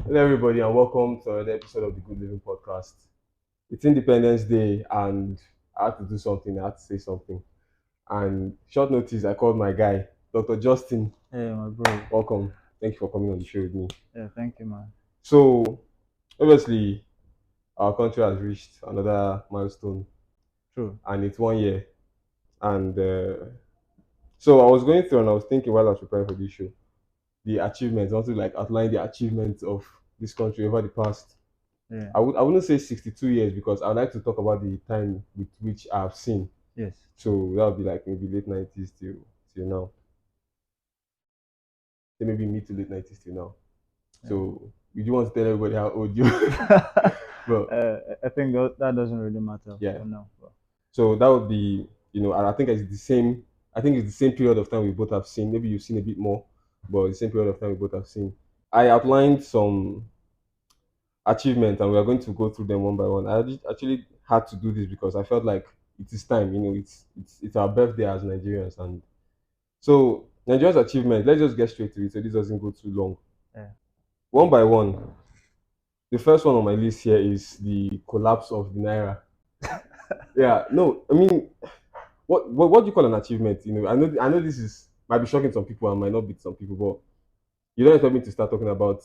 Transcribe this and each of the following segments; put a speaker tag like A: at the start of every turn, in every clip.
A: Hello, everybody, and welcome to another episode of the Good Living Podcast. It's Independence Day, and I had to do something. I had to say something. And short notice, I called my guy, Dr. Justin.
B: Hey, my bro.
A: Welcome. Thank you for coming on the show with me.
B: Yeah, thank you, man.
A: So, obviously, our country has reached another milestone,
B: True.
A: and it's 1 year. And so, I was going through, and I was thinking while I was preparing for this show, the achievements. I want to outline the achievements of this country over the past.
B: Yeah.
A: I wouldn't say 62 years because I'd like to talk about the time with which I've seen.
B: Yes.
A: So that would be like maybe late 90s till now. Then maybe mid to late 90s till now.
B: Yeah.
A: So you do want to tell everybody how old you Well,
B: I think that doesn't really matter.
A: Yeah.
B: For now. But
A: so that would be, and I think it's the same. I think it's the same period of time we both have seen. Maybe you've seen a bit more, but the same period of time we both have seen. I outlined some achievements, and we are going to go through them one by one. Actually had to do this because I felt like it is time. It's our birthday as Nigerians, and so Nigeria's achievement. Let's just get straight to it, so this doesn't go too long.
B: Yeah.
A: One by one. The first one on my list here is the collapse of the naira. Yeah, no, I mean, what do you call an achievement? I know this might be shocking to some people and might not be to some people, but you don't expect me to start talking about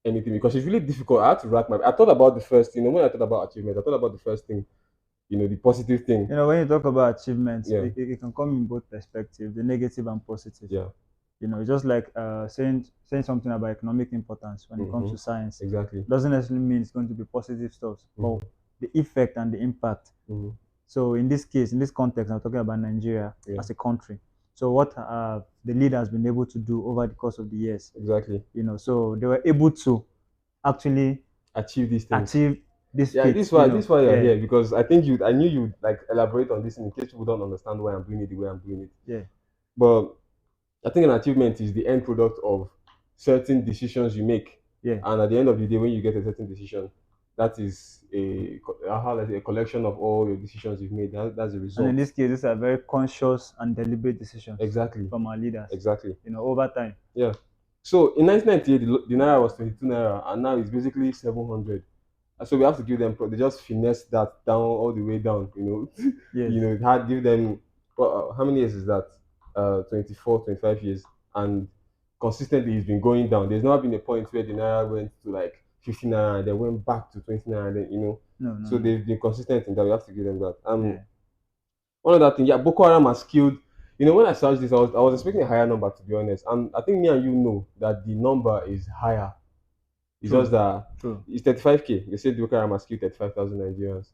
A: anything because it's really difficult. I had to rack my. I thought about the first, when I thought about achievement, I thought about the first thing, the positive thing.
B: when you talk about achievements,
A: Yeah.
B: it can come in both perspectives, the negative and positive.
A: Yeah,
B: It's just like saying something about economic importance when it comes to science.
A: exactly.
B: Doesn't necessarily mean it's going to be positive stuff, but the effect and the impact. So in this case, in this context, I'm talking about Nigeria as a country. So what the leader has been able to do over the course of the years.
A: Exactly.
B: So they were able to actually
A: Achieve these things.
B: achieve this
A: Yeah,
B: feat,
A: this is why you're here, because I knew you'd like elaborate on this in case people don't understand why I'm doing it the way I'm doing it.
B: Yeah.
A: But I think an achievement is the end product of certain decisions you make.
B: Yeah.
A: And at the end of the day, when you get a certain decision, that is a collection of all your decisions you've made. That's the result.
B: And in this case, these are very conscious and deliberate decisions.
A: Exactly.
B: From our leaders.
A: Exactly.
B: Over time.
A: Yeah. So in 1998, the naira was 22 naira, and now it's basically 700. So we have to give them. They just finesse that down all the way down.
B: Yes.
A: Give them. Well, how many years is that? 24, 25 years, and consistently it's been going down. There's never been a point where the naira went to like 15 naira and then went back to 20 naira. Then
B: No.
A: So they've been consistent in that. We have to give them that.
B: Yeah.
A: One other thing, Boko Haram has killed. When I searched this, I was expecting a higher number, to be honest. And I think me and you know that the number is higher. It's
B: True.
A: just that
B: True.
A: It's 35K. They said Boko Haram has killed 35,000 Nigerians,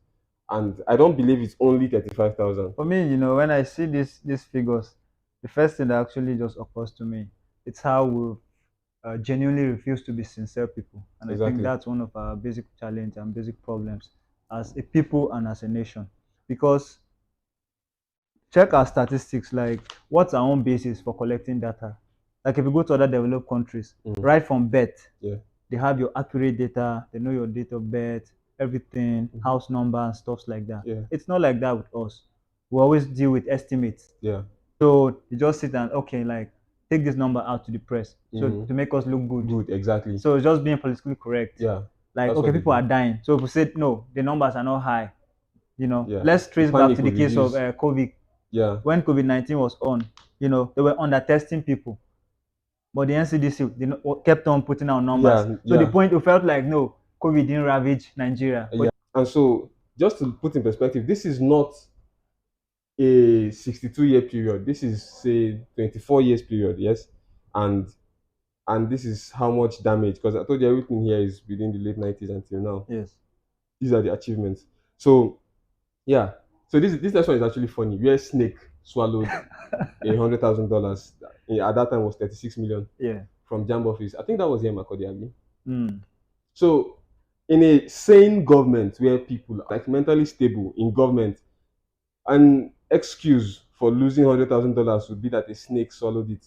A: and I don't believe it's only 35,000.
B: For me, when I see these figures, the first thing that actually just occurs to me, it's how we genuinely refuse to be sincere people, and I think that's one of our basic challenge and basic problems as a people and as a nation. Because check our statistics, like what's our own basis for collecting data? Like if you go to other developed countries, right from birth, they have your accurate data, they know your date of birth, everything, house number and stuff like that.
A: Yeah.
B: It's not like that with us. We always deal with estimates.
A: Yeah.
B: So you just sit and take this number out to the press, so to make us look good.
A: Good, exactly.
B: So it's just being politically correct.
A: Yeah.
B: Like people are dying. So if we say no, the numbers are not high. Let's trace back to the case of COVID.
A: Yeah.
B: When COVID-19 was on, they were under testing people, but the NCDC kept on putting out numbers. So the point, we felt like no, COVID didn't ravage Nigeria.
A: Yeah. And so just to put in perspective, this is not a 62-year period. This is, say, 24 years period. Yes. And this is how much damage, because I told you everything here is within the late 90s until now.
B: Yes.
A: These are the achievements. So yeah. So this next one is actually funny. Where Snake swallowed $100,000. At that time was 36 million.
B: Yeah.
A: From Jamb office. I think that was here in Makurdi, Abi. So in a sane government where people are like mentally stable in government, an excuse for losing $100,000 would be that a snake swallowed it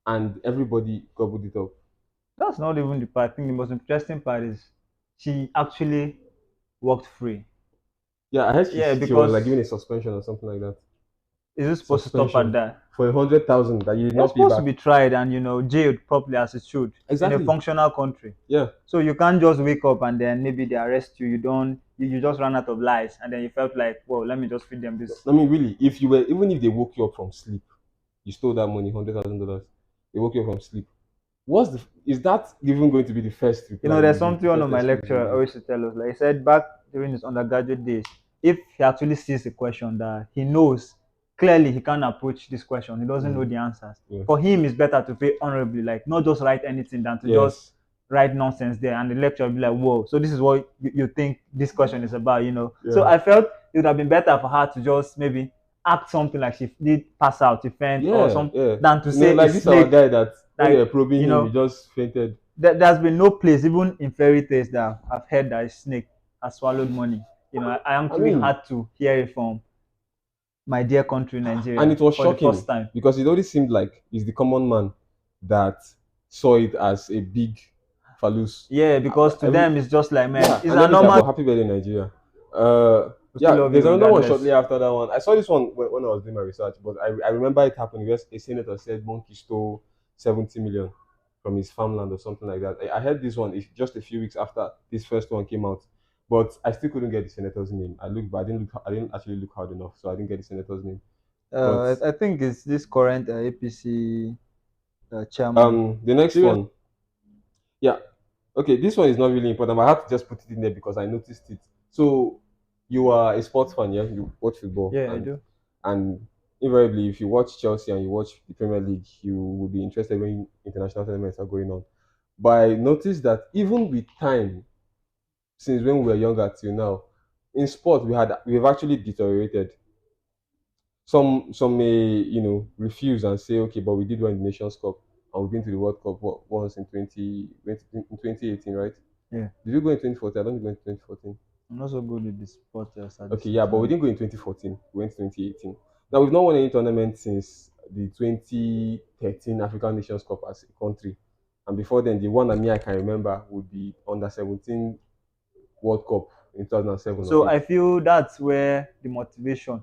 A: and everybody gobbled it up.
B: That's not even the part. I think the most interesting part is she actually walked free.
A: Yeah, I heard she was like given a suspension or something like that.
B: Is it supposed to stop at
A: suspension
B: that?
A: for 100,000 that you did
B: You're
A: not pay
B: supposed to
A: back.
B: be tried and jailed properly as it should in a
A: Exactly.
B: functional country.
A: Yeah.
B: So you can't just wake up and then maybe they arrest you. You don't. You just ran out of lies and then you felt like, well, let me just feed them this.
A: I mean, really, if you were, even if they woke you up from sleep, you stole that money, $100,000. They woke you up from sleep. Is that even going to be the first reply
B: There's
A: you give? The
B: something one
A: first
B: of my
A: excuse you
B: lecturer
A: give?
B: always used to tell us. Like he said back during his undergraduate days, if he actually sees a question that he knows clearly he can't approach this question, he doesn't know the answers.
A: Yeah.
B: For him, it's better to fail honorably, like not just write anything than to just
A: Yes.
B: write nonsense there, and the lecturer will be like, "Whoa, so this is what you think this question is about?" So
A: Yeah.
B: I felt it would have been better for her to just maybe act something like she did pass out, she faint or
A: Yeah.
B: some,
A: Yeah.
B: than to say a
A: Like this our
B: snake.
A: guy that when they were
B: Like
A: probing
B: you
A: him, he
B: know,
A: just fainted.
B: there's been no place, even in fairy tales, that I've heard that a snake has swallowed money. I
A: I
B: actually
A: mean,
B: had to hear it from my dear country,
A: and
B: Nigeria,
A: it was
B: for the
A: shocking
B: first time.
A: because it always seemed like it's the common man that saw it as a big falloose.
B: Yeah, because to
A: Every
B: them it's just like, man,
A: Yeah,
B: it's
A: and
B: a
A: everything
B: normal.
A: about Happy Birthday Nigeria.
B: We still
A: Yeah,
B: love you
A: there's another one
B: regardless.
A: shortly after that one. I saw this one when I was doing my research, but I remember it happened because a senator said Monkey stole 70 million from his farmland or something like that. I heard this one just a few weeks after this first one came out, but I still couldn't get the senator's name. I looked, but I didn't actually look hard enough, so I didn't get the senator's name. But
B: I think it's this current APC chairman.
A: the next
B: Serious?
A: one, yeah, okay, this one is not really important, but I had to just put it in there because I noticed it. So you are a sports fan, yeah? You watch football,
B: Yeah, I
A: and
B: do.
A: and invariably, if you watch Chelsea and you watch the Premier League, you will be interested when international tournaments are going on. But I noticed that even with time, since when we were younger till now, in sport we've actually deteriorated. Some may refuse and say, okay, but we did win the Nations Cup and we've been to the World Cup once in 2018, right?
B: Yeah,
A: Did you go in 2014? I don't think we went in 2014.
B: I'm not so good with the sport
A: Okay, yeah, but we
B: statistics.
A: didn't go in 2014. We went 2018. Now we've not won any tournament since the 2013 African Nations Cup as a country. And before then, the one that me I can remember would be under 17 World Cup in 2007 or
B: So
A: 8.
B: I feel that's where the motivation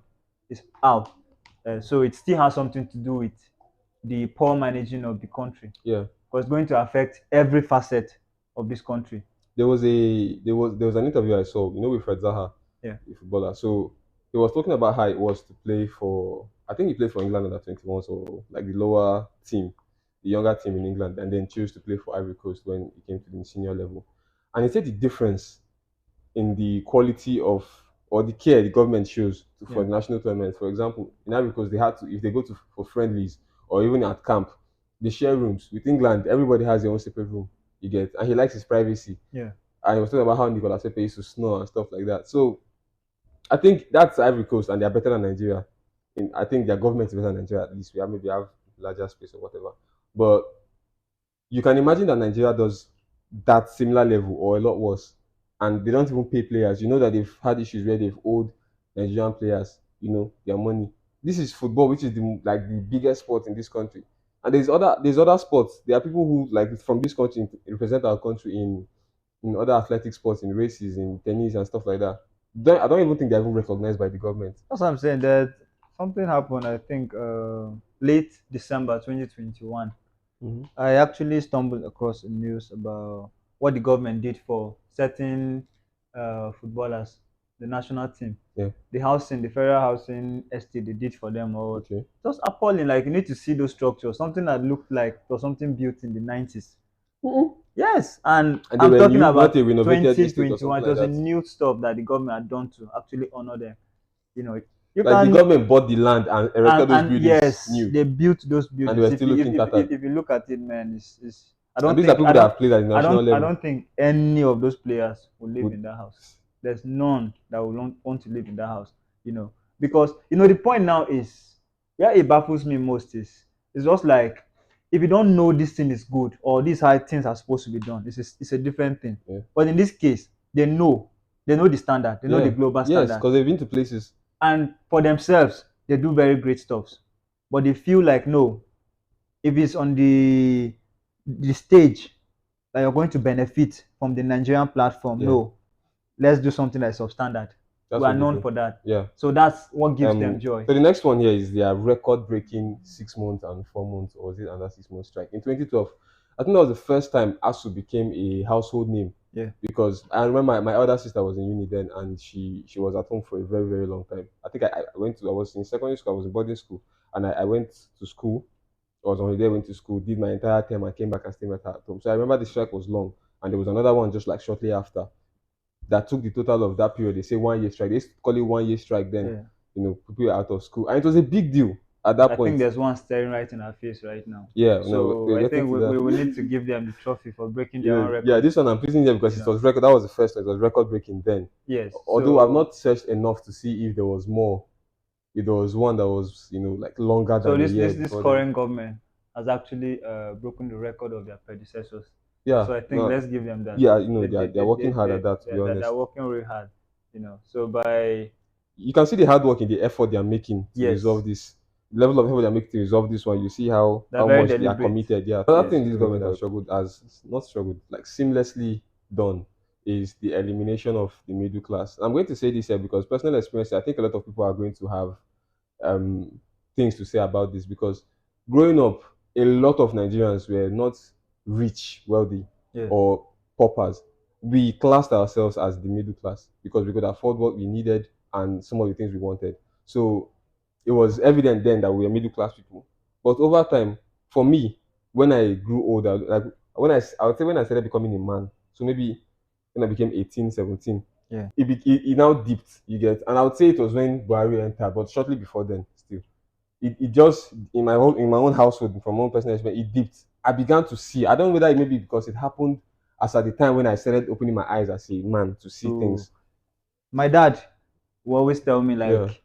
B: is out. So it still has something to do with the poor managing of the country,
A: Yeah.
B: because it's going to affect every facet of this country.
A: There was an interview I saw, with Fred Zaha,
B: Yeah.
A: the footballer. So he was talking about how it was to play for, I think he played for England under 21, so like the lower team, the younger team in England, and then chose to play for Ivory Coast when he came to the senior level. And he said the difference in the quality of or the care the government shows for
B: Yeah.
A: the national tournament. For example, in Ivory Coast, they had to, if they go to for friendlies or even at camp, they share rooms. With England, everybody has their own separate room. You get, and he likes his privacy.
B: Yeah.
A: And he was talking about how Nicolas Pepe used to snore and stuff like that. So I think that's Ivory Coast, and they're better than Nigeria. I think their government is better than Nigeria. At least maybe have larger space or whatever. But you can imagine that Nigeria does that similar level or a lot worse, and they don't even pay players. You know that they've had issues where they've owed Nigerian players, their money. This is football, which is the biggest sport in this country, and there's other sports. There are people who like from this country represent our country in other athletic sports, in races, in tennis and stuff like that. I don't even think they're even recognized by the government.
B: That's what I'm saying. That something happened, I think, late December 2021.
A: Mm-hmm.
B: I actually stumbled across a news about what the government did for certain footballers, the national team.
A: Yeah.
B: The federal housing estate they did for them, or
A: Okay.
B: just appalling. Like you need to see those structures, something that looked like it was something built in the 90s.
A: Mm-hmm.
B: Yes, and
A: And they
B: I'm
A: were
B: talking
A: new, not
B: about
A: a renovated estate or
B: 2021.
A: something
B: It
A: like
B: was a
A: that.
B: new stuff that the government had done to actually honor them. You know, you
A: Like the
B: can
A: government bought the land and erected those
B: and
A: buildings
B: yes,
A: new,
B: they built those
A: and they
B: buildings.
A: were
B: If
A: still
B: you
A: looking tattered.
B: if you look at it, man, it's
A: And these are people that have played at the national
B: I
A: level.
B: don't think any of those players will live
A: Would
B: in that house. There's none that will want to live in that house. Because the point now is where it baffles me most is it's just like if you don't know this thing is good or these how things are supposed to be done, it's a different thing.
A: Yeah.
B: But in this case, they know the standard, they know the
A: Yeah.
B: global
A: Yes,
B: standard,
A: because they've been to places.
B: and for themselves they do very great stuff, but they feel like no, if it's on the stage that you're going to benefit from the Nigerian platform,
A: Yeah.
B: no, let's do something that's substandard.
A: That's
B: We are
A: what they
B: known
A: do.
B: for that.
A: Yeah.
B: So that's what gives them joy.
A: So the next one here is their record-breaking 6 months and 4 months, or was it another 6 month strike in 2012? I think that was the first time ASU became a household name.
B: Yeah.
A: Because I remember my elder sister was in uni then, and she was at home for a very very long time. I think I was in secondary school. I was in boarding school, and I went to school. I was on holiday, went to school, did my entire term, I came back and stayed with her at home. So I remember the strike was long, and there was another one just like shortly after that took the total of that period. They say 1 year strike. They used to call it 1 year strike then.
B: Yeah.
A: People were out of school. And it was a big deal at that
B: I
A: point.
B: think there's one staring right in our face right now.
A: Yeah, no,
B: So
A: we're
B: I
A: getting
B: think
A: to that.
B: we will need to give them the trophy for breaking their own
A: Yeah,
B: record.
A: this one I'm pleasing them because it was record. That was the first one. It was record breaking then.
B: Yes.
A: Although
B: so,
A: I've not searched enough to see if there was more. If there was one that was, like longer
B: So
A: than a year
B: this
A: before
B: current government has actually broken the record of their predecessors.
A: Yeah.
B: So I think let's give them that.
A: Yeah, they're working hard at that, to be honest.
B: They're working really hard. So by
A: You can see the hard work in the effort they are making to resolve this. The level of effort they are making to resolve this one, you see how
B: very
A: much they are
B: deliberate.
A: committed. Yeah. Another thing this government has struggled not struggled, like seamlessly done, is the elimination of the middle class. I'm going to say this here because personal experience, I think a lot of people are going to have um, things to say about this because growing up, a lot of Nigerians were not rich, wealthy, or paupers. We classed ourselves as the middle class because we could afford what we needed and some of the things we wanted. So it was evident then that we were middle class people. But over time, for me, when I grew older, like I would say when I started becoming a man, so maybe when I became 18, 17, it now dipped, you get. And I would say it was when Buhari entered, but shortly before then, still. It just in my own household, from my own personal experience, it dipped. I began to see. I don't know whether it maybe because it happened as at the time when I started opening my eyes as a man to see things.
B: My dad will always tell me like,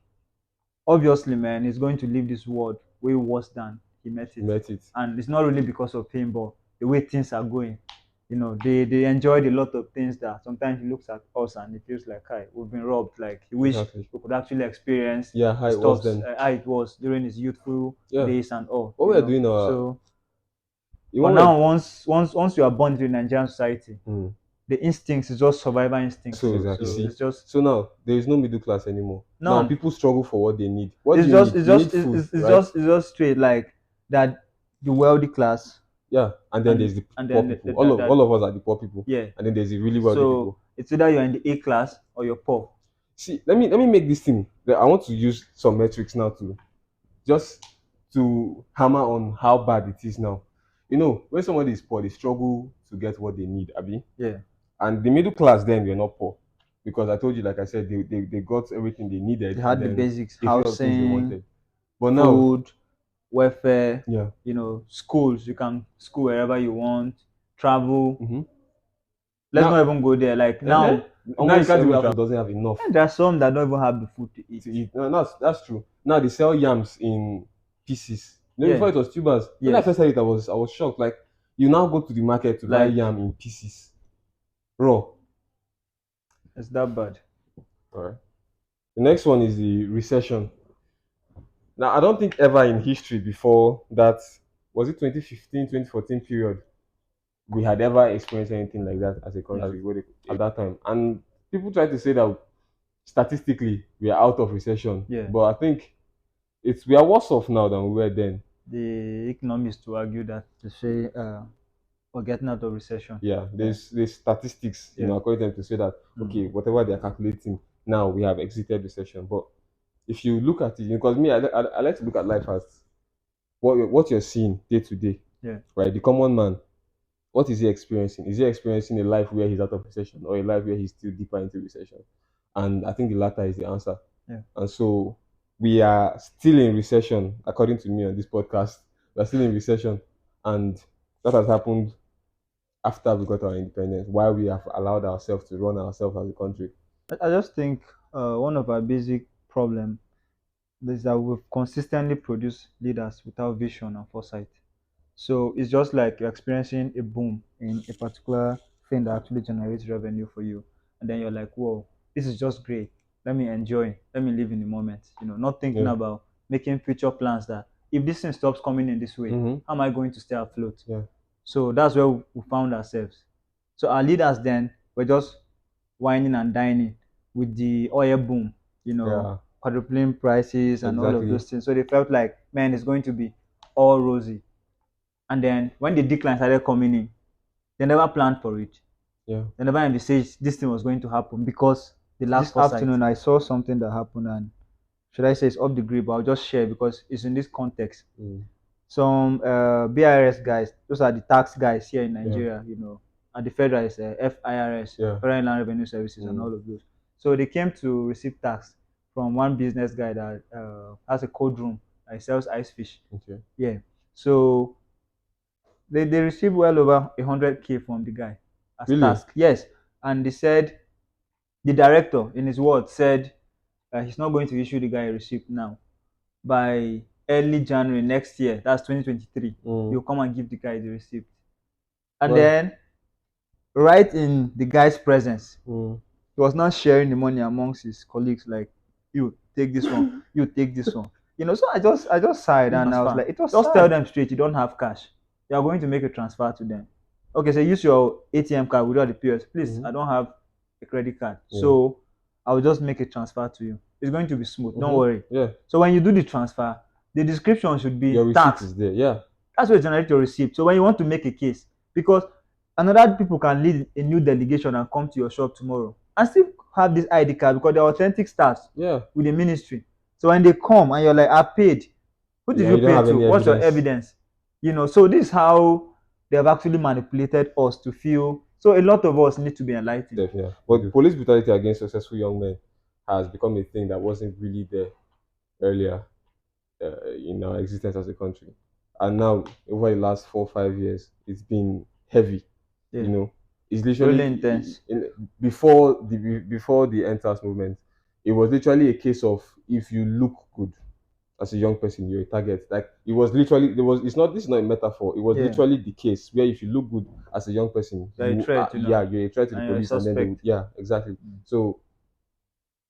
B: obviously, man, he's going to leave this world way worse than he met it. And it's not really because of him, but the way things are going. They enjoyed a lot of things that sometimes he looks at us and he feels like, hi, we've been robbed. Like he wish we could actually experience
A: how
B: it was during his youthful days and all.
A: What we're doing
B: but now once you are born into Nigerian society, the instincts is just survival instincts.
A: So now there is no middle class anymore. Now people struggle for what they need.
B: It's just straight like that. The wealthy class.
A: Yeah, and then there's the poor people. All of us are the poor people. Yeah, and then there's the really wealthy people.
B: It's either you're in the A class or you're poor.
A: See, let me make this thing. I want to use some metrics now to hammer on how bad it is now. When somebody is poor, they struggle to get what they need, Abi.
B: Yeah.
A: And the middle class then we're not poor. Because I told you, like I said, they got everything they needed.
B: They had the basics, housing,
A: but
B: now, food, welfare,
A: yeah,
B: schools. You can school wherever you want, travel. Let's not even go there. Like now
A: you can't even travel, doesn't have enough.
B: And there are some that don't even have the food to eat.
A: No, that's true. Now they sell yams in pieces. Before it was tubers. When I first heard it, I was shocked. Like you now go to the market to buy yam in pieces, raw.
B: It's that bad.
A: All right. The next one is the recession. Now, I don't think ever in history before that, was it 2015, 2014 period, we had ever experienced anything like that as a country at that time. And people try to say that statistically we are out of recession.
B: Yeah.
A: But I think we are worse off now than we were then.
B: The economists to argue that to say we're getting out of recession.
A: Yeah, there's statistics, according to them to say that okay, whatever they're calculating, now we have exited recession. But if you look at it, because me, I like to look at life as what you're seeing day to day.
B: Yeah.
A: Right. The common man, what is he experiencing? Is he experiencing a life where he's out of recession or a life where he's still deeper into recession? And I think the latter is the answer.
B: Yeah.
A: And so we are still in recession, according to me on this podcast. We're still in recession. And that has happened after we got our independence, while we have allowed ourselves to run ourselves as a country.
B: I just think one of our basic problems is that we've consistently produced leaders without vision and foresight. So it's just like you're experiencing a boom in a particular thing that actually generates revenue for you. And then you're like, whoa, this is just great. Let me enjoy. Let me live in the moment. Not thinking about making future plans that if this thing stops coming in this way, how am I going to stay afloat?
A: Yeah.
B: So that's where we found ourselves. So our leaders then were just whining and dining with the oil boom,
A: Yeah,
B: quadrupling prices and all of
A: exactly.
B: those things. So they felt like, man, it's going to be all rosy. And then when the decline started coming in, they never planned for it.
A: Yeah.
B: They never envisaged this thing was going to happen because they lacked
C: This
B: foresight.
C: afternoon, I saw something that happened, and should I say it's off the grid, but I'll just share because it's in this context.
A: Mm.
C: Some BIRS guys, those are the tax guys here in
A: Yeah.
C: Nigeria, and the federal is FIRS,
A: Yeah.
C: Federal Inland Revenue Services, and
A: Mm.
C: all of those. So they came to receive tax from one business guy that has a cold room that sells ice fish.
A: Okay.
C: Yeah. So they received well over 100K from the guy as
A: Really?
C: task. Yes. And they said, the director, in his words, said he's not going to issue the guy a receipt now. By early January next year, that's 2023, he'll come and give the guy the receipt. And
A: Well,
C: then, right in the guy's presence,
A: mm.
C: he was not sharing the money amongst his colleagues, like, you take this one, you take this one. So I just sighed and I was like, it was
B: Just
C: sad.
B: tell them straight, you don't have cash. You are going to make a transfer to them. Okay, so use your ATM card without the POS. Please,
A: Mhm.
B: I don't have a credit card.
A: Yeah.
B: So I will just make a transfer to you. It's going to be smooth. Don't worry.
A: Yeah.
B: So when you do the transfer, the description should be
A: Your receipt
B: tax.
A: is there. Yeah.
B: That's where you generate your receipt. So when you want to make a case, because another people can lead a new delegation and come to your shop tomorrow and still have this ID card because they're authentic staffs
A: Yeah.
B: with the ministry. So when they come and you're like, I paid, who did
A: Yeah,
B: you
A: you don't
B: pay
A: have
B: to?
A: any
B: What's your
A: evidence.
B: evidence? So this is how they have actually manipulated us to feel. So a lot of us need to be enlightened.
A: Definitely. But police brutality against successful young men has become a thing that wasn't really there earlier in our existence as a country. And now, over the last 4 or 5 years, it's been heavy.
B: Yeah.
A: It's literally
B: Really intense.
A: before the enters movement. It was literally a case of if you look good as a young person, you're a target. Like it was literally there was. It's not. This is not a metaphor. It was
B: Yeah.
A: literally the case where if you look good as a young person,
B: You're a threat,
A: yeah, you're a threat to the
B: and you're a
A: police, and then
B: suspect.
A: yeah, exactly. So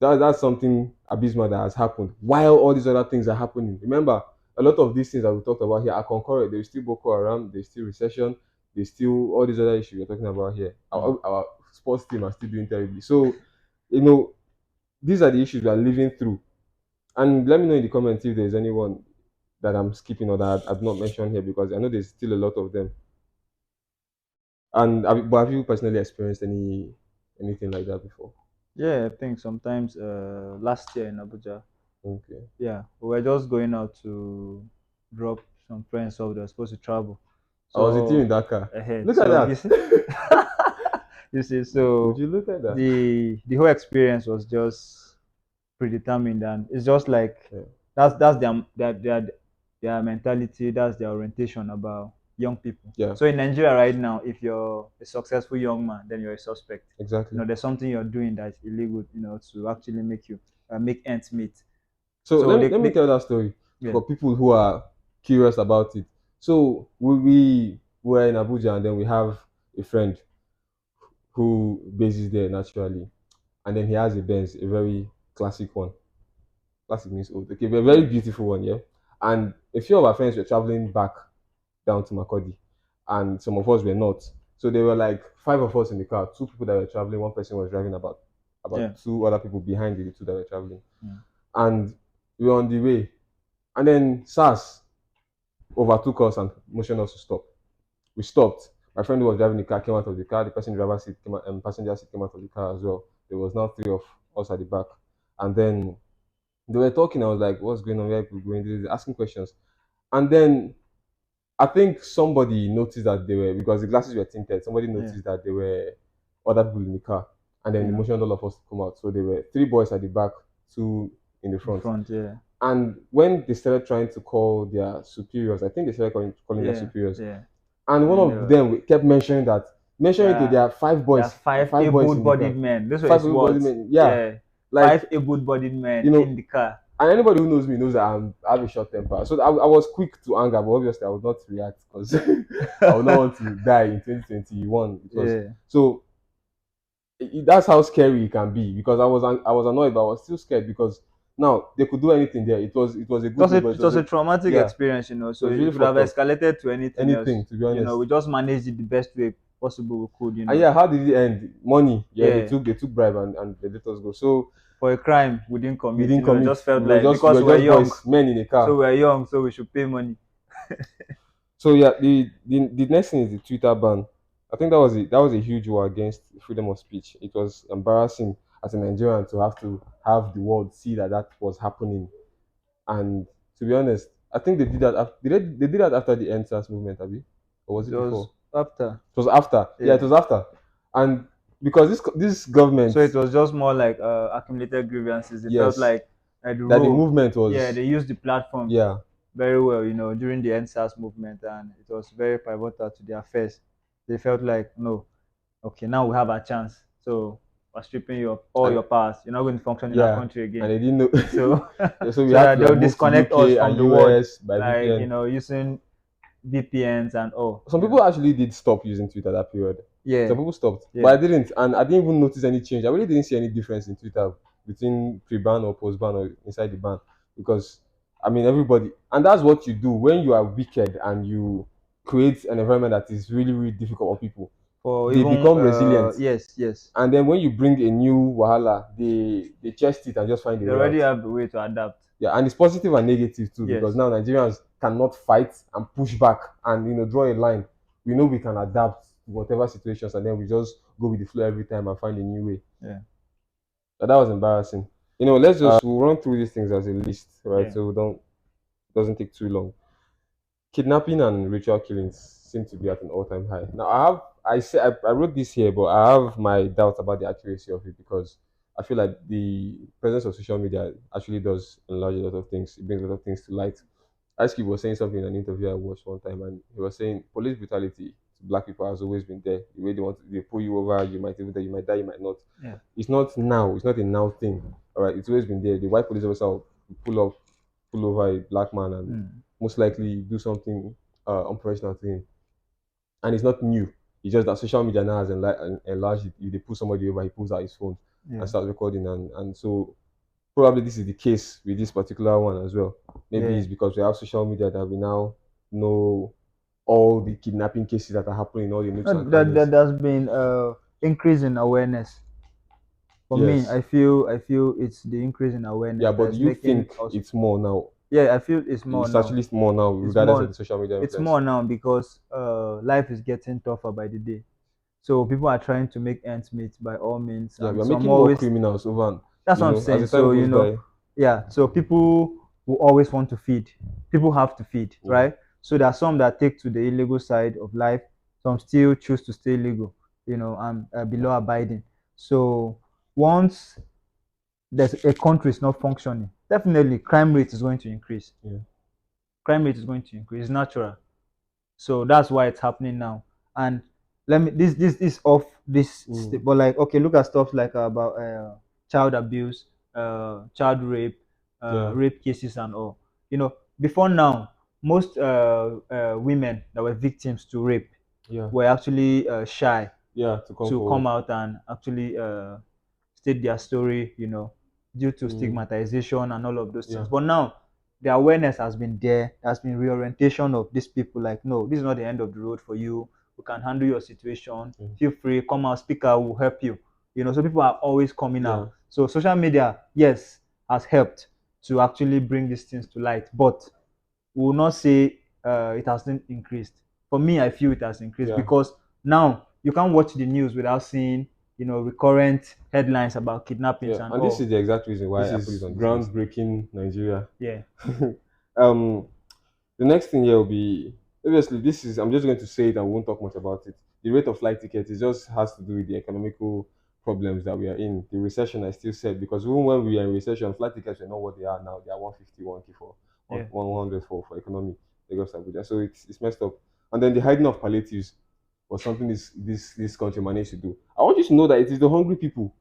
A: that's something abysmal that has happened while all these other things are happening. Remember, a lot of these things that we talked about here are concurrent. There's still Boko Haram, there's still recession, there's still all these other issues we're talking about here. Our sports team are still doing terribly. So, these are the issues we are living through. And let me know in the comments if there's anyone that I'm skipping or that I've not mentioned here because I know there's still a lot of them. And but have you personally experienced anything like that before?
B: Yeah, I think sometimes last year in Abuja,
A: Okay.
B: yeah, we were just going out to drop some friends off. They were supposed to travel.
A: I was with you in
B: So
A: that car.
B: ahead.
A: Look at
B: So you see,
A: that.
B: you see,
A: Would
B: so
A: you look at that?
B: the whole experience was just predetermined, and it's just like
A: Yeah.
B: that's their mentality, that's their orientation about young people.
A: Yeah.
B: So in Nigeria right now, if you're a successful young man, then you're a suspect.
A: Exactly.
B: There's something you're doing that's illegal, to actually make you make ends meet.
A: So,
B: So
A: let me tell that story
B: Yeah.
A: for people who are curious about it. So we were in Abuja and then we have a friend who bases there naturally, and then he has a Benz, a very classic one. Classic means old. Okay, but a very beautiful one, yeah. And a few of our friends were traveling back down to Makodi, and some of us were not. So there were like 5 of us in the car, 2 people that were traveling, one person was driving about
B: Yeah.
A: 2 other people behind the 2 that were traveling.
B: Yeah.
A: And we were on the way. And then SARS overtook us and motioned us to stop. We stopped. My friend who was driving the car came out of the car. The person in the driver's seat came out, and passenger seat came out of the car as well. There was now 3 of us at the back. And then they were talking. I was like, what's going on? Where are people going? They were asking questions. And then I think somebody noticed that they were, because the glasses were tinted, somebody noticed that there were other people in the car. And then they motioned all of us to come out. So there were 3 boys at the back, 2 in the front.
B: Yeah.
A: And when they started trying to call their superiors, I think they started calling their superiors.
B: Yeah.
A: And one of them kept mentioning to their 5 boys.
B: There are 5 able-bodied men. This was
A: 5 able-bodied men. Yeah. Like
B: 5 able-bodied men in the car.
A: And anybody who knows me knows that I have a short temper. So I was quick to anger, but obviously I would not react because I would not want to die in 2021. So that's how scary it can be, because I was annoyed, but I was still scared because now they could do anything there. It was a good
B: It was a traumatic experience, so it
A: really
B: would have
A: fucked up.
B: escalated to anything else.
A: To be honest.
B: We just managed it the best way
C: possible we could,
A: And yeah, how did it end? Money. Yeah,
C: Yeah,
A: they took bribe and they let us go. So
C: for a crime we didn't
A: we
C: commit.
A: didn't
C: It
A: commit.
C: just felt like
A: We
C: because
A: were
C: we were
A: just
C: young,
A: boys, men in a car.
C: so we should pay money.
A: So yeah, the next thing is the Twitter ban. I think that was a huge war against freedom of speech. It was embarrassing as a Nigerian to have the world see that that was happening. And to be honest, I think they did that. They did that after the NSAS movement, Abi, or was
C: It
A: it before?
C: was after.
A: It was after. Yeah,
C: Yeah.
A: it was after. And because this government,
C: So it was just more like accumulated grievances. It felt
A: yes,
C: like the
A: that the
C: role,
A: movement
C: yeah,
A: was,
C: they used the platform
A: yeah,
C: very well, during the NSAS movement, and it was very pivotal to their affairs. They felt like, no, okay, now we have a chance. So we're stripping you of all
A: and
C: your powers. You're not going to function in our
A: yeah,
C: country
A: and
C: again.
A: they didn't know.
C: So,
A: Yeah, so we
C: so
A: had
C: that
A: to like
C: they'll
A: move to
C: disconnect us
A: UK
C: from
A: and
C: the world,
A: US by
C: like,
A: VPN.
C: using VPNs and all.
A: Some people actually did stop using Twitter that period.
C: Yeah,
A: Some people stopped, but
C: yeah.
A: I didn't, and I didn't even notice any change. I really didn't see any difference in Twitter between pre-ban or post-ban or inside the ban, because I mean everybody, and that's what you do when you are wicked and you create an environment that is really really difficult for people.
C: For
A: They
C: even
A: become resilient,
C: yes, yes.
A: and then when you bring a new wahala, they chest it and just find a
C: They
A: way
C: already
A: out.
C: have a way to adapt.
A: Yeah, and it's positive and negative too, because
C: Yes.
A: now Nigerians cannot fight and push back and draw a line. We know we can adapt to whatever situations, and then we just go with the flow every time and find a new way.
C: Yeah.
A: But that was embarrassing. Let's just we'll run through these things as a list, right?
C: Yeah.
A: So we don't doesn't take too long. Kidnapping and ritual killings seem to be at an all-time high. Now I wrote this here, but I have my doubts about the accuracy of it, because I feel like the presence of social media actually does enlarge a lot of things. It brings a lot of things to light. Ice Cube was saying something in an interview I watched one time, and he was saying police brutality to black people has always been there. The way they pull you over, you might even die, you might die, you might not.
C: Yeah.
A: It's not now. It's not a now thing. All right, it's always been there. The white police officer will pull over a black man and
C: Mm.
A: most likely do something unprofessional to him, and it's not new. It's just that social media now has enlarged it. If they pull somebody over, he pulls out his phone
C: Yeah.
A: and starts recording, and so probably this is the case with this particular one as well. Maybe
C: Yeah.
A: it's because we have social media that we now know all the kidnapping cases that are happening in all the nooks and crannies.
C: There's been increase in awareness. For me,
A: Yes.
C: I feel it's the increase in
A: Yeah,
C: awareness
A: but do
C: that's
A: you
C: making
A: think
C: us.
A: it's more now?
C: Yeah, I feel it's more
A: It's
C: now.
A: actually more now,
C: It's
A: regardless of
C: more.
A: the social media
C: It's
A: influence.
C: more now because life is getting tougher by the day. So people are trying to make ends meet by all means,
A: Yeah, we
C: and
A: are
C: some
A: making more
C: always.
A: criminals over,
C: That's what I'm
A: as
C: saying.
A: the time
C: So
A: goes by.
C: yeah. So people will always want to feed. People have to feed,
A: Yeah.
C: right? So there are some that take to the illegal side of life. Some still choose to stay legal, and below abiding. So once there's a country is not functioning, definitely crime rate is going to increase.
A: Yeah.
C: Crime rate is going to increase. It's natural. So that's why it's happening now. And let me this off this,
A: Mm.
C: but like, okay, look at stuff like about child abuse, child rape,
A: Yeah.
C: rape cases and all. Before now, most women that were victims to rape
A: Yeah.
C: were actually shy
A: Yeah. To come
C: to
A: forward.
C: come out and actually state their story, due to
A: Mm.
C: stigmatization and all of those
A: Yeah.
C: things. But now the awareness has been there, has been reorientation of these people, like, no, this is not the end of the road for you. We can handle your situation.
A: Mm.
C: Feel free, come out, speaker will help you. So people are always coming
A: Yeah.
C: out. So social media, yes, has helped to actually bring these things to light, but we will not say it hasn't increased. For me, I feel it has increased
A: Yeah.
C: because now you can't watch the news without seeing, recurrent headlines about kidnappings
A: Yeah.
C: and
A: And this
C: all.
A: is the exact reason why
C: This
A: I put
C: is
A: it on this list. Groundbreaking Nigeria.
C: Yeah.
A: um, the next thing here will be, obviously this is, I'm just going to say it and we won't talk much about it. The rate of flight tickets, it just has to do with the economical problems that we are in. The recession, I still said, because even when we are in recession, flight tickets are not what they are now. They are 150, 1K for
C: Yeah.
A: 100 for economy, Lagos Abuja. So it's messed up. And then the hiding of palliatives was something this country managed to do. I want you to know that it is the hungry people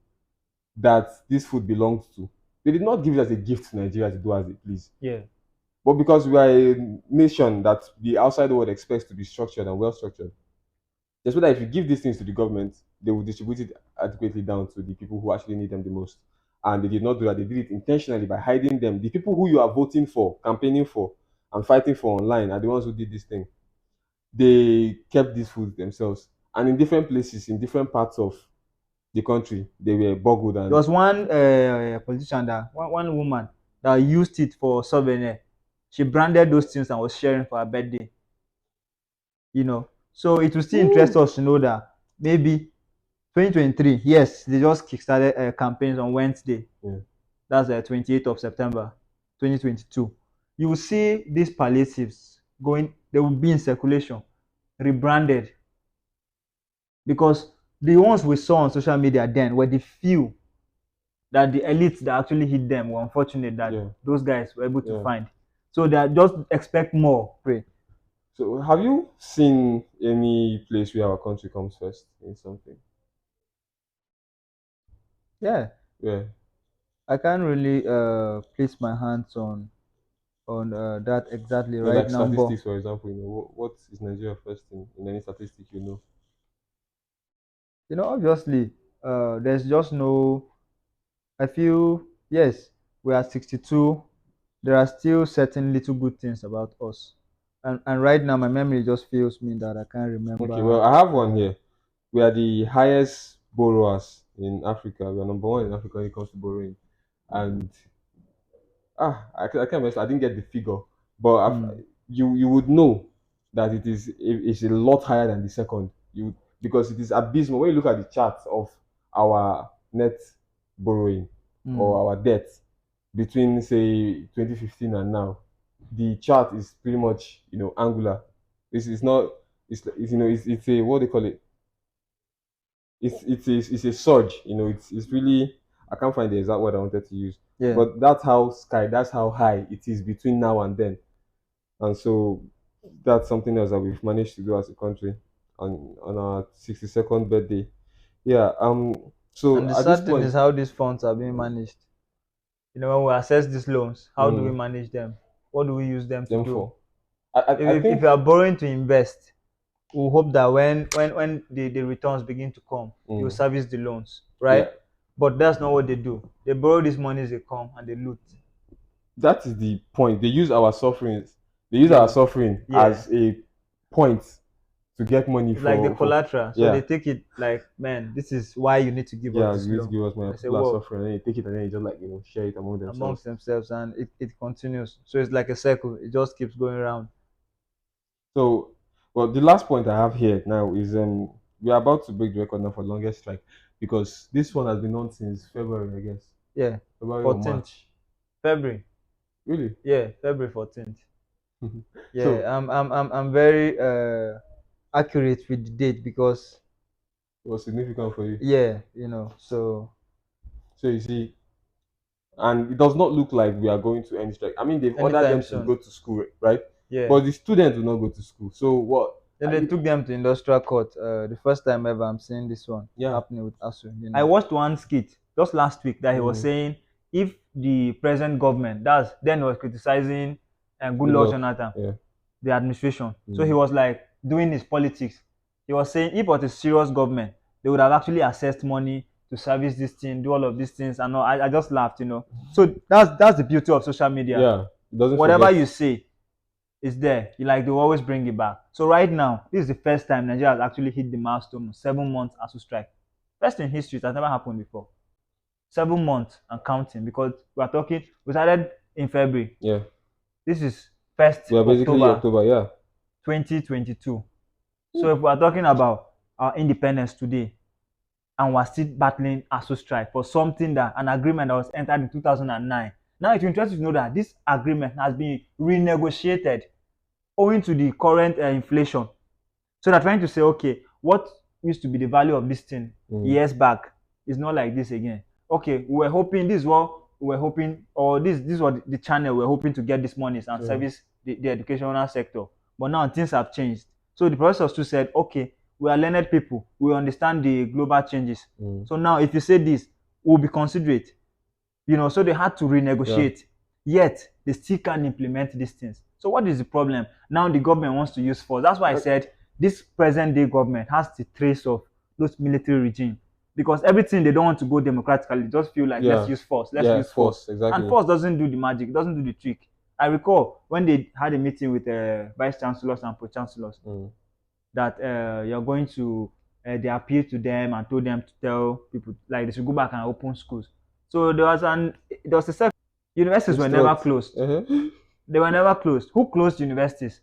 A: that this food belongs to. They did not give it as a gift to Nigeria to do as they please.
C: Yeah.
A: But because we are a nation that the outside world expects to be structured and well structured, just so that if you give these things to the government, they will distribute it adequately down to the people who actually need them the most. And they did not do that. They did it intentionally by hiding them. The people who you are voting for, campaigning for, and fighting for online are the ones who did this thing. They kept these foods themselves. and in different places, in different parts of the country, they were boggled
C: There
A: and
C: was one politician that one woman that used it for souvenir. She branded those things and was sharing for her birthday. You know, so it will still interest
A: Ooh.
C: us to know that maybe 2023, yes, they just kickstarted campaigns on Wednesday.
A: Yeah.
C: That's the 28th of September, 2022. You will see these palliatives going, they will be in circulation, rebranded, because the ones we saw on social media then were the few that the elites that actually hit them were unfortunate that
A: Yeah.
C: those guys were able to
A: Yeah.
C: find. So they are just expect more. Pray.
A: So have you seen any place where our country comes first in something?
C: Yeah,
A: Yeah.
C: I can't really place my hands on that exactly
A: No,
C: right
A: like
C: now, but
A: statistics, for example, what is Nigeria first in any statistic you know?
C: obviously, there's just no. I feel yes, we are 62. There are still certain little good things about us, and right now my memory just fails me that I can't
A: Okay, well,
C: remember.
A: I have one here. We are the highest borrowers in Africa. We are number one in Africa when it comes to borrowing. And I can't remember. I didn't get the figure, but
C: Mm,
A: you would know that it's a lot higher than the second. Because it is abysmal when you look at the chart of our net borrowing
C: mm,
A: or our debt between say 2015 and now. The chart is pretty much angular. It's not. It's a what they call it. It's a surge. It's really, I can't find the exact word I wanted to use,
C: yeah.
A: but that's how high it is between now and then. And so that's something else that we've managed to do as a country on our 62nd birthday. Yeah.
C: And
A: So
C: the
A: at this
C: sad thing is
A: point,
C: how these funds are being managed. When we assess these loans, how do we
A: mm,
C: manage them? What do we use them to
A: them
C: do?
A: for, I
C: If
A: think,
C: you are borrowing to invest, we hope that when the returns begin to come, you will
A: mm,
C: service the loans,
A: yeah,
C: right? But that's not what they do. They borrow these monies, they come and they loot.
A: that is the point. They use our sufferings. They use our
C: They,
A: suffering
C: yeah,
A: as a point to get money
C: it's like the
A: for
C: collateral. So they
A: yeah.
C: take it like, man, this is why you need to give us
A: Yeah,
C: this
A: you need to
C: loan.
A: give us money.
C: They say,
A: People are
C: well,
A: suffering, and then you take it, and then you just like share it among
C: amongst
A: themselves.
C: themselves, and it continues. So it's like a circle. It just keeps going around.
A: So, well, the last point I have here now is we are about to break the record now for longest strike because this one has been on since February, I guess.
C: Yeah,
A: February or
C: 14th
A: March.
C: February.
A: Really?
C: Yeah, February 14th.
A: So
C: Yeah, I'm very accurate with the date because
A: it was significant for you.
C: yeah, so
A: So you see, and it does not look like we are going to end strike. I mean, they've ordered
C: anytime
A: them to
C: soon.
A: go to school, right?
C: Yeah.
A: But the students will not go to school. So what?
C: Then they took them to industrial court. The first time ever I'm seeing this one
A: Yeah.
C: happening with ASU. I watched one skit just last week that he was
A: Mm,
C: saying if the present government, that's then he was criticizing
A: good
C: Goodluck
A: luck.
C: Jonathan,
A: Yeah.
C: the administration. So he
A: Mm.
C: was like doing his politics. He was saying if it was a serious government, they would have actually assessed money to service this thing, do all of these things, and all. I just laughed. So that's the beauty of social media.
A: Yeah. It doesn't
C: Whatever
A: forget.
C: you say is there. They will always bring it back. So right now, this is the first time Nigeria has actually hit the milestone of 7 months ASU strike. First in history, it has never happened before. 7 months and counting because we started in February.
A: Yeah.
C: This is first
A: We are basically
C: October
A: October. Yeah.
C: 2022. So if we are talking about our independence today and we're still battling ASU strike for something that an agreement that was entered in 2009. Now it's interesting to know that this agreement has been renegotiated owing to the current inflation. So they're trying to say, okay, what used to be the value of this thing
A: Mm.
C: years back is not like this again. Okay, we were hoping this is what we were hoping, or this was the channel we were hoping to get this money and
A: Yeah.
C: service the educational sector. But now things have changed. So the professors too said, okay, we are learned people, we understand the global changes.
A: Mm.
C: So now if you say this, we'll be considerate. So they had to
A: Yeah.
C: renegotiate. Yet they still can't implement these things. So what is the problem? Now the government wants to use force. That's why I said this present day government has the trace of those military regime. Because everything they don't want to go democratically, they just feel like let's
A: Yeah.
C: use force, let's
A: Yeah.
C: use force.
A: Force.
C: And
A: Exactly.
C: force doesn't do the magic, it doesn't do the trick. I recall when they had a meeting with vice chancellors and pro chancellors
A: Mm.
C: that you're going to they appealed to them and told them to tell people like they should go back and open schools. So there was a self universities were never
A: Instruct.
C: closed. They were never closed. Who closed universities?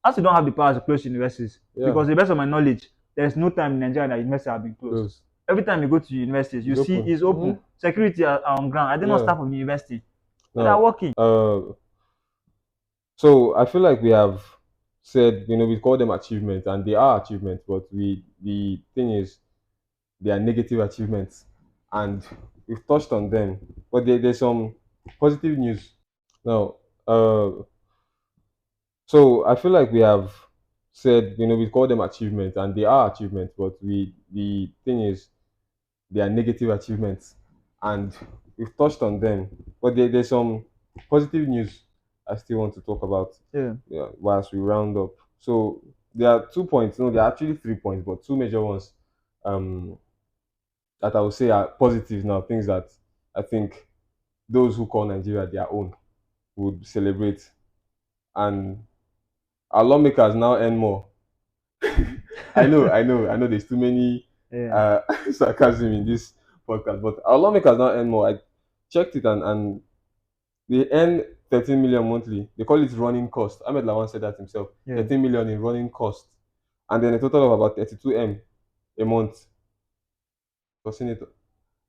C: As you don't have the power to close universities,
A: Yeah.
C: because to the best of my knowledge, there is no time in Nigeria that universities have been closed.
A: Close.
C: Every time you go to universities, you
A: It's
C: see
A: open.
C: it's open. Security are on ground. I did not
A: Yeah.
C: staff of the university. They are
A: Now,
C: working.
A: so I feel like we have said, we call them achievements, and they are achievements, but the thing is, they are negative achievements, and we've touched on them. But there's some positive news now. So I feel like we have said, we call them achievements, and they are achievements, but the thing is, they are negative achievements, and we've touched on them. But there's some positive news I still want to talk about. Yeah, whilst we round up. So there are 2 points. No, there are actually 3 points, but two major ones um, that I would say are positive now. Things that I think those who call Nigeria their own would celebrate, and our lawmakers now earn more. I know. There's too many sarcasm in this podcast, but our lawmakers now earn more. I checked it, and they earn 13 million monthly. They call it running cost. Ahmed Lawan said that himself. 13 million in running cost, and then a total of about 32 a month for senator.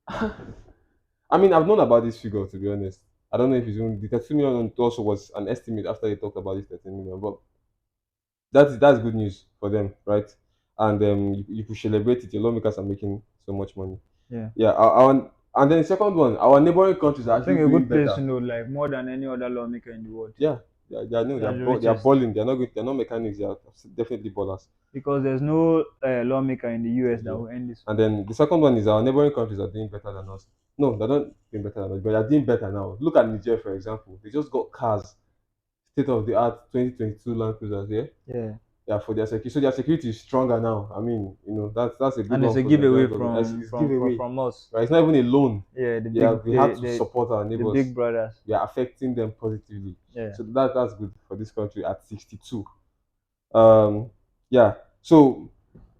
A: I mean, I've known about this figure, to be honest. I don't know if it's even the 32 million also was an estimate after they talked about this 13 million, but that's good news for them, right? And you could celebrate it. Your lawmakers are making so much money. Yeah. And then the second one, our neighboring countries are
C: I think
A: actually
C: a
A: doing
C: good place
A: better.
C: to know, like more than any other lawmaker in the world.
A: Yeah, they are no,
C: They are the
A: they are
C: richest.
A: balling. They're not mechanics. They are definitely ballers.
C: Because there's no lawmaker in the US that will end this.
A: And then the second one is our neighboring countries are doing better than us. No, they're not doing better than us, but they're doing better now. Look at Niger, for example. They just got cars, state of the art 2022 Land Cruisers. Yeah, for their security. So their security is stronger now. I mean, that's a good
C: And
A: one
C: it's a
A: for
C: giveaway
A: Nigerian government. It's
C: from us.
A: Right? It's not even a loan.
C: Yeah,
A: We have to support our neighbors.
C: the big brothers.
A: We are affecting them positively.
C: Yeah.
A: So that's good for this country at 62. Yeah. So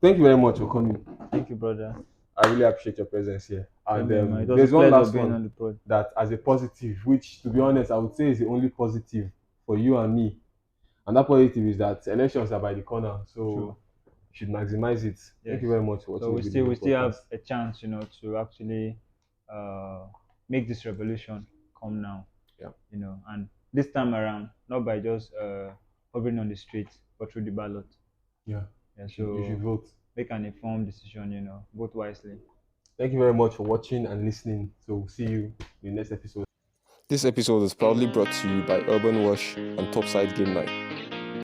A: thank you very much for coming.
C: Thank you, brother.
A: I really appreciate your presence here. And
C: there's
A: one last one that, as a positive, which to be honest, I would say is the only positive for you and me. And that positive is that elections are by the corner, so you should maximize it. Yes. Thank you very much for watching.
C: So we still have a chance, to actually make this revolution come now.
A: Yeah.
C: And this time around, not by just hovering on the streets, but through the ballot.
A: Yeah.
C: So
A: you should vote.
C: Make an informed decision, vote wisely.
A: Thank you very much for watching and listening. So we'll see you in the next episode. This episode is proudly brought to you by Urban Wash and Topside Game Night.